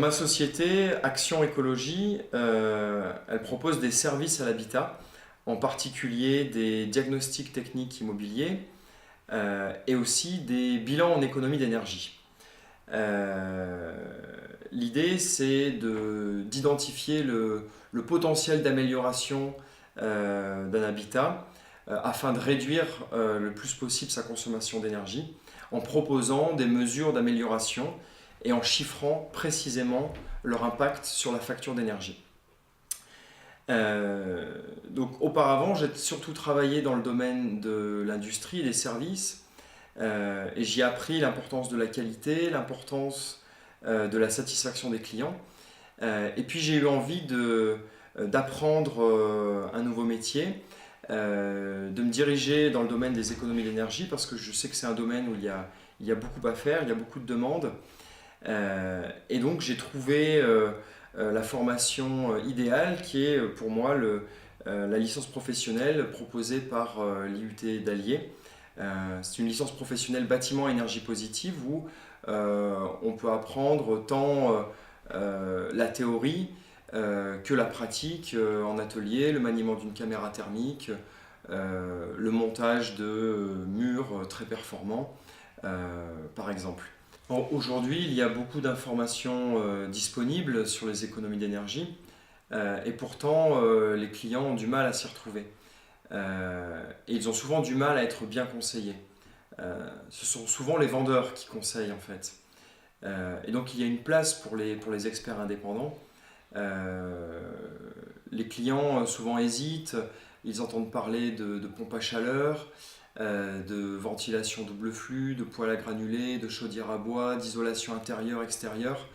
ma société, Action Écologie, elle propose des services à l'habitat, en particulier des diagnostics techniques immobiliers et aussi des bilans en économie d'énergie. Euh, L'idée, c'est d'identifier le potentiel d'amélioration d'un habitat afin de réduire le plus possible sa consommation d'énergie en proposant des mesures d'amélioration et en chiffrant précisément leur impact sur la facture d'énergie. Donc auparavant, j'ai surtout travaillé dans le domaine de l'industrie et des services et j'y ai appris l'importance de la qualité, l'importance de la satisfaction des clients. Et puis j'ai eu envie d'apprendre un nouveau métier, de me diriger dans le domaine des économies d'énergie parce que je sais que c'est un domaine où il y a beaucoup à faire, il y a beaucoup de demandes. Et donc j'ai trouvé la formation idéale qui est pour moi la licence professionnelle proposée par l'IUT d'Allier. C'est une licence professionnelle bâtiment énergie positive où on peut apprendre tant la théorie que la pratique en atelier, le maniement d'une caméra thermique, le montage de murs très performants, par exemple. Aujourd'hui, il y a beaucoup d'informations disponibles sur les économies d'énergie et pourtant les clients ont du mal à s'y retrouver. Et ils ont souvent du mal à être bien conseillés. Ce sont souvent les vendeurs qui conseillent en fait. Et donc il y a une place pour les experts indépendants. Les clients souvent hésitent, ils entendent parler de pompes à chaleur, de ventilation double flux, de poêle à granulés, de chaudière à bois, d'isolation intérieure-extérieure.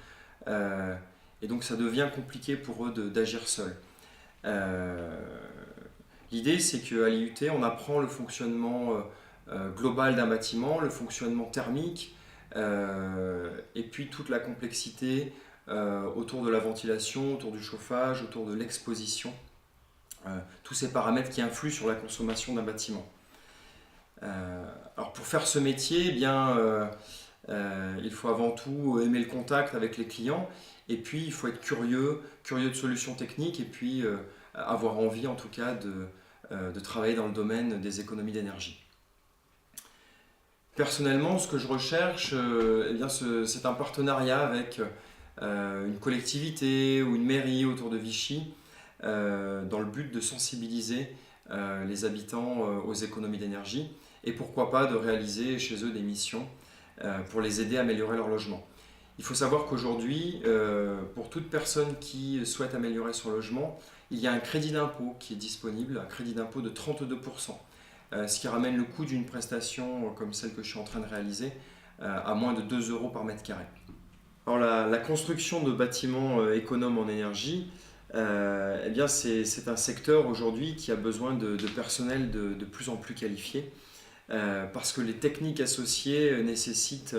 Et donc ça devient compliqué pour eux d'agir seuls. L'idée, c'est qu'à l'IUT, on apprend le fonctionnement global d'un bâtiment, le fonctionnement thermique, et puis toute la complexité autour de la ventilation, autour du chauffage, autour de l'exposition, tous ces paramètres qui influent sur la consommation d'un bâtiment. Alors pour faire ce métier, eh bien, il faut avant tout aimer le contact avec les clients, et puis il faut être curieux de solutions techniques, et puis avoir envie en tout cas de travailler dans le domaine des économies d'énergie. Personnellement, ce que je recherche, eh bien, c'est un partenariat avec une collectivité ou une mairie autour de Vichy dans le but de sensibiliser les habitants aux économies d'énergie et pourquoi pas de réaliser chez eux des missions pour les aider à améliorer leur logement. Il faut savoir qu'aujourd'hui, pour toute personne qui souhaite améliorer son logement, il y a un crédit d'impôt qui est disponible, un crédit d'impôt de 32%, ce qui ramène le coût d'une prestation comme celle que je suis en train de réaliser à moins de 2 euros par mètre carré. Alors la construction de bâtiments économes en énergie, eh bien c'est un secteur aujourd'hui qui a besoin de personnel de plus en plus qualifié parce que les techniques associées nécessitent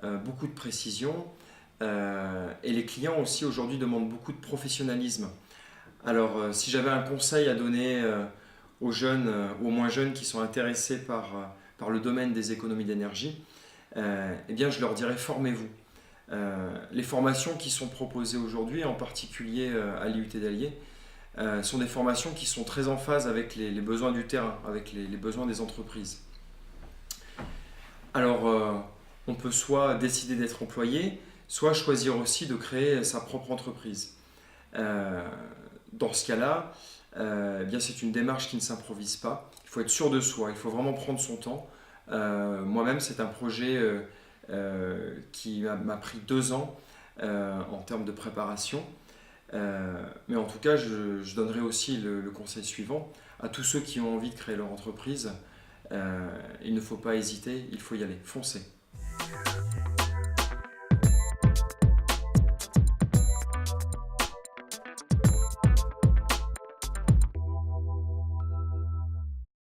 beaucoup de précision et les clients aussi aujourd'hui demandent beaucoup de professionnalisme. Alors si j'avais un conseil à donner aux jeunes ou aux moins jeunes qui sont intéressés par le domaine des économies d'énergie, eh bien je leur dirais formez-vous. Les formations qui sont proposées aujourd'hui, en particulier à l'IUT d'Allier, sont des formations qui sont très en phase avec les besoins du terrain, avec les besoins des entreprises. Alors, on peut soit décider d'être employé, soit choisir aussi de créer sa propre entreprise. Dans ce cas-là, eh bien c'est une démarche qui ne s'improvise pas. Il faut être sûr de soi, il faut vraiment prendre son temps. Moi-même, c'est un projet qui m'a pris 2 ans en termes de préparation. Mais en tout cas, je donnerai aussi le conseil suivant à tous ceux qui ont envie de créer leur entreprise. Il ne faut pas hésiter, il faut y aller, foncez.